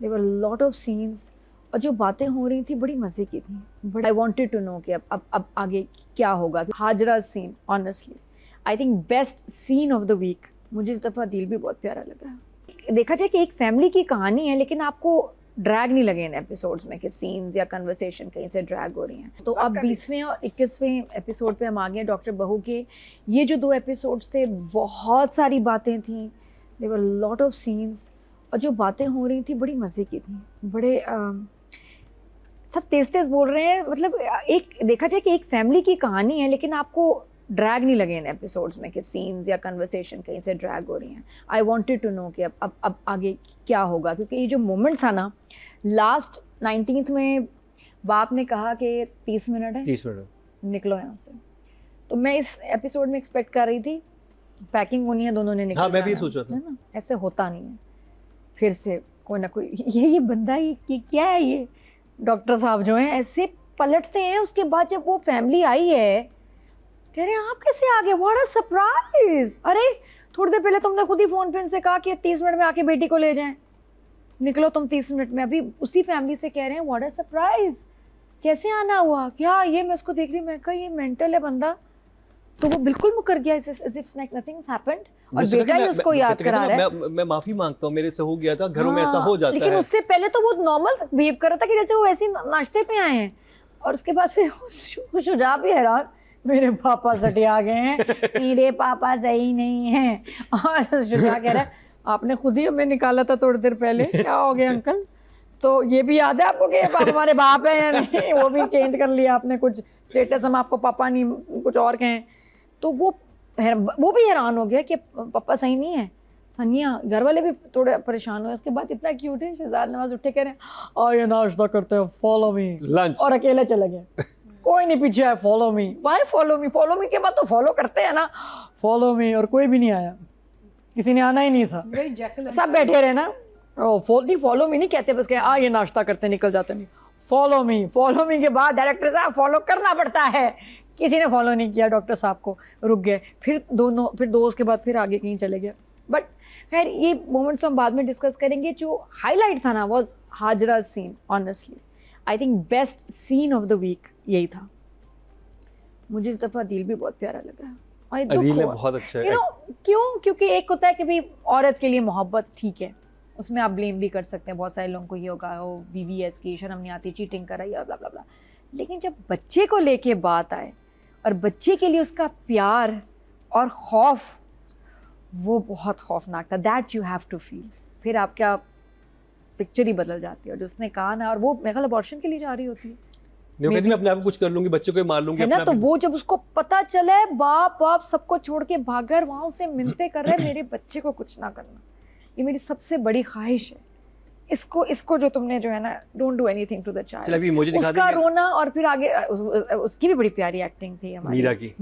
There were lot of scenes और जो बातें हो रही थी बड़ी मज़े की थी, but I wanted to know कि अब आगे क्या होगा। Hajra scene honestly I think best scene of the week. मुझे इस दफ़ा दिल भी बहुत प्यारा लगा। देखा जाए कि एक फैमिली की कहानी है, लेकिन आपको ड्रैग नहीं लगे इन एपिसोड्स में कि सीन्स या कन्वर्सेशन कहीं से ड्रैग हो रही हैं। तो अब 20वें और 21वें एपिसोड पे हम आ गए डॉक्टर बहू के। ये जो 2 एपिसोड्स थे, बहुत सारी बातें थी, there were lot of scenes और जो बातें हो रही थी बड़ी मज़े की थी। बड़े सब तेज़ तेज़ बोल रहे हैं, मतलब एक देखा जाए कि एक फैमिली की कहानी है, लेकिन आपको ड्रैग नहीं लगे इन एपिसोड्स में कि सीन्स या कन्वर्सेशन कहीं से ड्रैग हो रही हैं। आई वांटेड टू नो कि अब आगे क्या होगा, क्योंकि ये जो मोमेंट था ना लास्ट 19th में, बाप ने कहा कि 30 मिनट है, 30 मिनट निकलो यहाँ से। तो मैं इस एपिसोड में एक्सपेक्ट कर रही थी पैकिंग होनी है, दोनों ने निकल हाँ, मैं भी जाना, सोच रहा था। है ना, ऐसे होता नहीं है। फिर से कोई ना कोई ये बंदा ये क्या है, ये डॉक्टर साहब जो हैं ऐसे पलटते हैं। उसके बाद जब वो फैमिली आई है, कह रहे हैं आप कैसे आ गए, व्हाट अ सरप्राइज। अरे थोड़ी देर पहले तुमने खुद ही फोन पे इनसे कहा कि 30 मिनट में आके बेटी को ले जाएं, निकलो तुम 30 मिनट में। अभी उसी फैमिली से कह रहे हैं व्हाट अ सरप्राइज, कैसे आना हुआ, क्या ये। मैं उसको देख रही, मैं कहा ये मेंटल है बंदा। तो वो बिल्कुल मुकर गया, as if nothing's happened। और बेटा ही उसको याद करा रहा है। मैं माफी मांगता हूँ, मेरे से हो गया था, घरों में ऐसा हो जाता है। लेकिन उससे पहले तो वो नॉर्मल बिहेव कर रहा था कि जैसे वो ऐसे नाश्ते पे आए हैं। और उसके बाद फिर शुजा भी हैरान, मेरे पापा सटिया गए हैं, मेरे पापा सही नहीं हैं। और शुजा कह रहा है आपने खुद ही हमें निकाला था थोड़ी देर पहले, क्या हो गया अंकल। तो ये भी याद है आपको कि हमारे बाप है या नहीं, वो भी चेंज कर लिया आपने, कुछ स्टेटस हम आपको पापा नहीं कुछ और कहें। तो वो भी हैरान हो गया कि पापा सही नहीं है। सनिया घर वाले भी थोड़े परेशान हुए। उसके बाद इतना क्यूट है, शहजाद नवाज उठे कह रहे हैं और ये नाश्ता करते हैं, फॉलो मी लंच, और अकेले चले गए। कोई नहीं पीछे आया, follow me. Why follow me, follow me के बाद तो फॉलो करते हैं ना, फॉलो मी। और कोई भी नहीं आया, किसी ने आना ही नहीं था, सब बैठे रहे ना। फॉलो मी नहीं कहते, बस कहे ये नाश्ता करते निकल जाते नहीं। फॉलो मी, फॉलो मी के बाद डायरेक्टर साहब फॉलो करना पड़ता है। किसी ने फॉलो नहीं किया डॉक्टर साहब को, रुक गए। फिर दो उसके बाद फिर आगे कहीं चले गए। बट खैर ये मोमेंट्स हम बाद में डिस्कस करेंगे। जो हाईलाइट था ना was Hajra scene. Honestly I think best scene of the week यही था। मुझे इस दफ़ा दिल भी बहुत प्यारा लगा। अदील ने बहुत अच्छा है। क्यों? क्योंकि एक होता है कि भाई औरत के लिए मोहब्बत ठीक है, उसमें आप ब्लेम भी कर सकते हैं। बहुत सारे लोगों को ये होगा वो VVS की शर्म नहीं आती, चीटिंग कर रही है, ब्ला ब्ला ब्ला। लेकिन जब बच्चे को लेके बात आए और बच्चे के लिए उसका प्यार और खौफ, वो बहुत खौफनाक था। That you have to feel. फिर आपका पिक्चर ही बदल जाती है। और जो उसने कहा ना, और वो मेरे ख्याल अबॉर्शन के लिए जा रही होती है, कहती मैं अपने आप को कुछ कर लूंगी, बच्चे को मार लूंगी, है ना। तो वो जब उसको पता चले, बाप सबको छोड़ के भागर वहां उसे मिन्नतें कर रहे, मेरे बच्चे को कुछ ना करना, ये मेरी सबसे बड़ी ख्वाहिश है। इसको जो तुमने जो है ना, don't do anything to the child. उसका रोना और फिर आगे उसकी भी बड़ी प्यारी एक्टिंग थी हमारी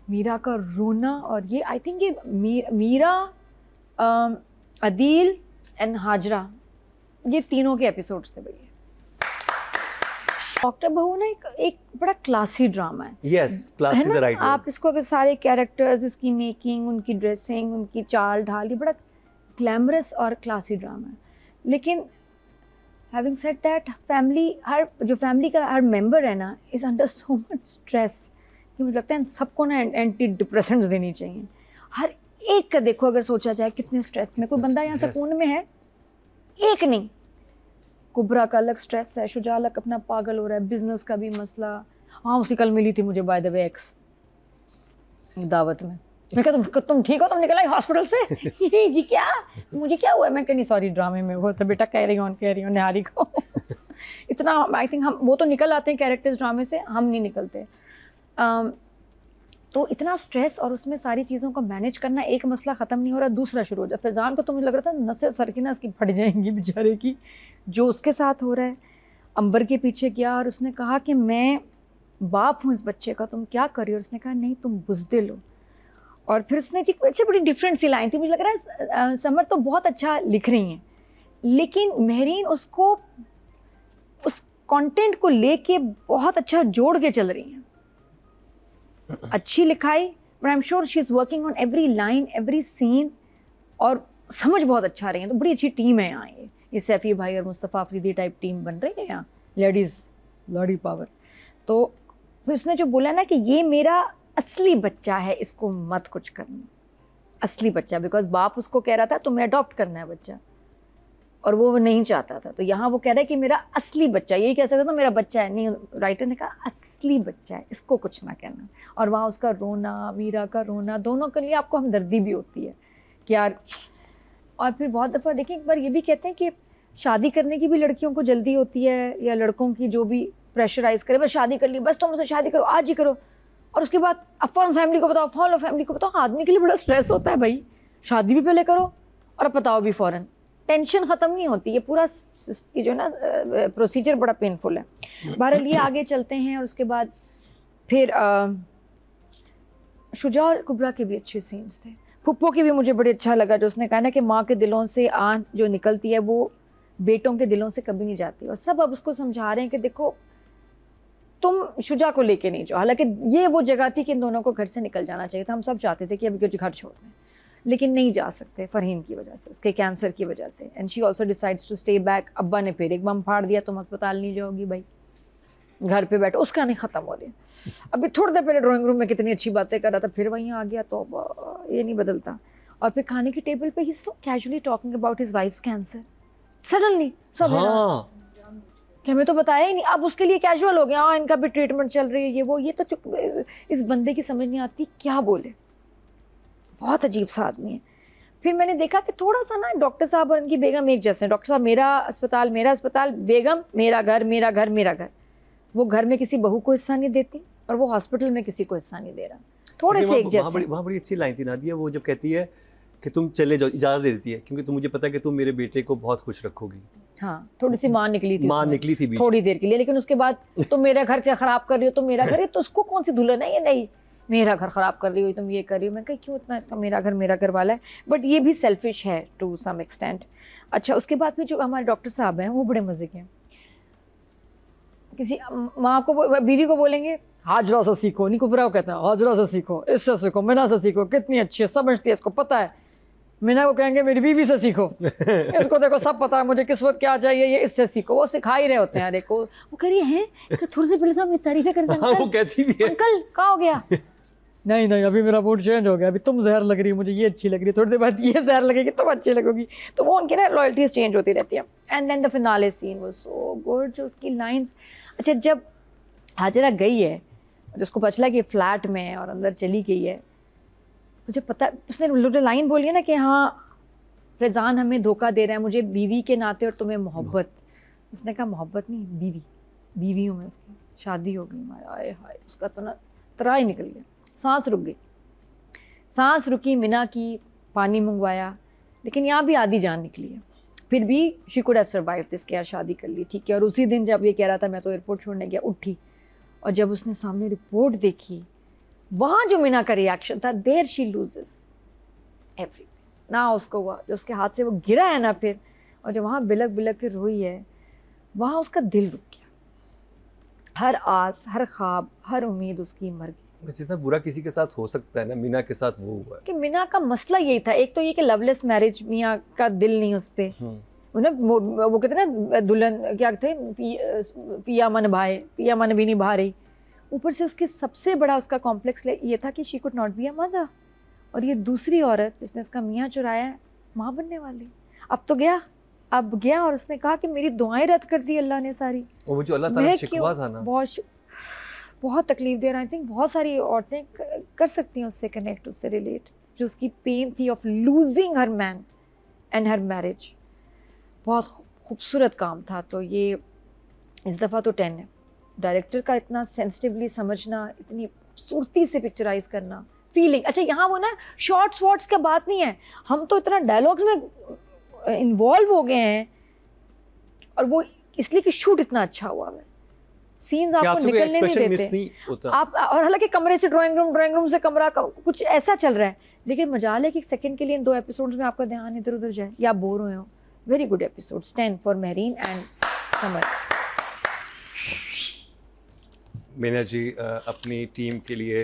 मीरा का रोना। और ये आई थिंक ये मीरा, अदील एंड हाजरा, ये तीनों के एपिसोड्स थे भैया। डॉक्टर बहू ना एक बड़ा क्लासी ड्रामा है। Yes, classy the right. आप इसको अगर सारे कैरेक्टर्स, इसकी मेकिंग, उनकी ड्रेसिंग, उनकी चाल ढाल, ये बड़ा ग्लैमरस और क्लासी ड्रामा है। लेकिन हैविंग सेड दैट, जो फैमिली का हर मेंबर है ना, is under so much stress कि मुझे लगता है सबको ना एंटी डिप्रेसेंट्स देनी चाहिए। हर एक का देखो, अगर सोचा जाए कितने स्ट्रेस में कोई बंदा यहाँ सुकून में है, एक नहीं। कुबरा का अलग स्ट्रेस है, शुजा अलग अपना पागल हो रहा है, बिजनेस का भी मसला। हाँ, उसकी कल मिली थी मुझे बाय द वे एक्स दावत में। मैं कहा तुम ठीक हो, तुम निकल आई हॉस्पिटल से? जी क्या, मुझे क्या हुआ? मैं कहनी सॉरी, ड्रामे में वो तो बेटा कह रही हूँ निहारी को। इतना आई थिंक हम वो तो निकल आते हैं कैरेक्टर्स ड्रामे से, हम नहीं निकलते। तो इतना स्ट्रेस और उसमें सारी चीज़ों को मैनेज करना, एक मसला ख़त्म नहीं हो रहा, दूसरा शुरू हो जाता। फैज़ान को तो मुझे लग रहा था नसें सर की ना इसकी फट जाएंगी बेचारे की, जो उसके साथ हो रहा है। अंबर के पीछे गया और उसने कहा कि मैं बाप हूँ इस बच्चे का, तुम क्या कर रही हो? उसने कहा नहीं, तुम बुज़दिल हो। और फिर उसने जी अच्छी बड़ी डिफरेंट सी लाइन थी। मुझे लग रहा है समर तो बहुत अच्छा लिख रही हैं, लेकिन महरीन उसको उस कंटेंट को लेके बहुत अच्छा जोड़ के चल रही हैं। अच्छी लिखाई, but I am sure she is working on every line, every scene, और समझ बहुत अच्छा रही है। तो बड़ी अच्छी टीम है यहाँ। ये सैफी भाई और मुस्तफ़ा अफरीदी टाइप टीम बन रही है यहाँ, लेडीज़ लड़ी पावर। तो फिर उसने जो बोला ना कि ये मेरा असली बच्चा है, इसको मत कुछ करना, असली बच्चा, बिकॉज बाप उसको कह रहा था तुम्हें अडॉप्ट करना है बच्चा, और वो नहीं चाहता था। तो यहाँ वो कह रहा है कि मेरा असली बच्चा, यही कह सकता था मेरा बच्चा है, नहीं, राइटर ने कहा असली बच्चा है, इसको कुछ ना कहना। और वहाँ उसका रोना, मीरा का रोना, दोनों के लिए आपको हमदर्दी भी होती है कि यार। और फिर बहुत दफ़ा देखें, एक बार ये भी कहते हैं कि शादी करने की भी लड़कियों को जल्दी होती है, या लड़कों की जो भी प्रेशराइज करे, बस शादी कर ली, बस तुम मुझसे शादी करो, आज ही करो, और उसके बाद अफवाह फैमिली को बताओ, फॉलो फैमिली को बताओ। आदमी के लिए बड़ा स्ट्रेस होता है भाई, शादी भी पहले करो और अब बताओ भी फ़ौरन, टेंशन ख़त्म नहीं होती। ये पूरा ये जो है ना प्रोसीजर बड़ा पेनफुल है। बहरहाल ये आगे चलते हैं, और उसके बाद फिर शुजा और कुबरा के भी अच्छे सीन्स थे। फुप्पो की भी मुझे बड़े अच्छा लगा, जो उसने कहा ना कि माँ के दिलों से आन जो निकलती है वो बेटों के दिलों से कभी नहीं जाती। और सब अब उसको समझा रहे हैं कि देखो तुम शुजा को लेके नहीं जाओ। हालांकि ये वो जगह थी कि इन दोनों को घर से निकल जाना चाहिए था, हम सब चाहते थे कि अभी कुछ घर छोड़ दें, लेकिन नहीं जा सकते फरहीन की वजह से, उसके कैंसर की वजह से। And she also decides to stay back. अब्बा ने फिर एक बम फाड़ दिया, तुम अस्पताल नहीं जाओगी भाई, घर पे बैठो, उसका नहीं ख़त्म हो गया। अभी थोड़ी देर पहले ड्राइंग रूम में कितनी अच्छी बातें कर रहा था, फिर वहीं आ गया, तो ये नहीं बदलता। और फिर खाने की टेबल पे ही so casually talking about his wife's cancer, suddenly सब कि हमें तो बताया ही नहीं। अब उसके लिए कैजुअल हो गया, हाँ इनका भी ट्रीटमेंट चल रही है, ये वो। ये तो चुप, इस बंदे की समझ नहीं आती क्या बोले, बहुत अजीब सा आदमी है। फिर मैंने देखा कि थोड़ा सा ना डॉक्टर साहब और इनकी बेगम एक जैसे हैं। डॉक्टर साहब मेरा अस्पताल, बेगम मेरा घर, मेरा घर, मेरा घर। वो घर में किसी बहू को हिस्सा नहीं देती, और वो हॉस्पिटल में किसी को हिस्सा नहीं दे रहा। थोड़े से एक जैसे। वहाँ बड़ी अच्छी लाइन थी नादिया, वो जब कहती है कि तुम चले जाओ, इजाज़त दे देती है, क्योंकि तुम मुझे पता है कि तुम मेरे बेटे को बहुत खुश रखोगी। हाँ, थोड़ी सी माँ निकली थी बीच थोड़ी देर के लिए, लेकिन उसके बाद तुम मेरा घर क्या ख़राब कर रही हो, तुम मेरा घर, तो उसको कौन सी दुल्हन है ये, नहीं मेरा घर ख़राब कर रही हो, तुम ये कर रही हो। मैं कही क्यों इतना इसका मेरा घर वाला है, बट ये भी सेल्फिश है टू सम एक्सटेंट। अच्छा, उसके बाद फिर जो हमारे डॉक्टर साहब हैं वो बड़े मज़े के हैं। किसी माँ को, बीवी को बोलेंगे हाजरा से सीखो, नहीं कुबरा को कहते हैं हाजरा से सीखो, इससे सीखो, मीना से सीखो, कितनी अच्छी है, समझती है, इसको पता है। मीना को कहेंगे मेरी बीवी से सीखो, इसको देखो सब पता है मुझे किस वक्त क्या चाहिए, ये इससे सीखो। वो सिखा ही रहे होते हैं। देखो वो कह रही है थोड़ी देर पहले तो तारीफें करते हैं, वो कहती भी है अंकल क्या हो गया, नहीं अभी मेरा मूड चेंज हो गया, अभी तुम जहर लग रही है, मुझे ये अच्छी लग रही है, थोड़ी देर बाद ये जहर लगेगी, तुम अच्छी लगोगी। तो वो उनकी ना लॉयल्टीज चेंज होती रहती है। And then the finale scene was so good, जो उसकी लाइंस। अच्छा, जब हाजरा गई है, जिसको पता चला कि फ्लैट में है और अंदर चली गई है, तो जब पता, उसने लाइन बोली है ना कि हाँ फैज़ान हमें धोखा दे रहा है, मुझे बीवी के नाते और तुम्हें मोहब्बत। उसने कहा मोहब्बत नहीं, बीवी हूँ मैं उसकी, शादी हो गई हमारी। आए हाय, उसका तो ना तरा ही निकल गया, सांस रुकी। मीना की पानी मंगवाया, लेकिन यहाँ भी आधी जान निकली है। फिर भी she could have survived this, के यार शादी कर ली, ठीक है। और उसी दिन जब ये कह रहा था मैं तो एयरपोर्ट छोड़ने गया, उठी, और जब उसने सामने रिपोर्ट देखी, वहाँ जो मीना का रिएक्शन था, देयर शी लूजेस एवरीथिंग ना। उसको हुआ जो उसके हाथ से वो गिरा है ना फिर, और जब वहाँ बिलक के रोई है, वहाँ उसका दिल रुक गया। हर आस, हर ख्वाब, हर उम्मीद उसकी मर गई। जितना बुरा किसी के साथ हो सकता है ना, मीना के साथ वो हुआ है। कि मीना का मसला यही था, एक तो ये कि लवलेस मैरिज, मियाँ का दिल नहीं उस पर, वो कहते ना दुल्हन क्या थे, पिया मन भी नहीं भा रही। ऊपर से उसके सबसे बड़ा उसका कॉम्प्लेक्स ये था कि she could not be a mother, और ये दूसरी औरत जिसने उसका मियाँ चुराया है, माँ बनने वाली। अब गया और उसने कहा कि मेरी दुआएं रद्द कर दी अल्लाह ने सारी। वो जो अल्लाह ताला शिकवा था ना, बहुत तकलीफ दे रहा है। आई थिंक बहुत सारी औरतें कर सकती हैं उससे कनेक्ट, उससे रिलेट, जो उसकी पेन थी of losing her man and her marriage. बहुत खूबसूरत काम था। तो ये इस दफ़ा तो 10 है। डायरेक्टर का इतना सेंसिटिवली समझना, इतनी खूबसूरती से पिक्चराइज करना, फीलिंग। अच्छा, यहाँ वो ना शॉर्ट्स वॉर्ट्स का बात नहीं है, हम तो इतना डायलॉग्स में इन्वॉल्व हो गए हैं, और वो इसलिए कि शूट इतना अच्छा हुआ है, सीन्स आपको निकलने नहीं देते आप। और हालांकि कमरे से ड्राइंग रूम से कमरा कुछ ऐसा चल रहा है, लेकिन मजाल है कि सेकंड के लिए इन 2 एपिसोड्स में आपका ध्यान इधर उधर जाए या आप बोर हुए हो। Very good episodes, 10 for Mehreen and Samar. Meena ji अपनी टीम के लिए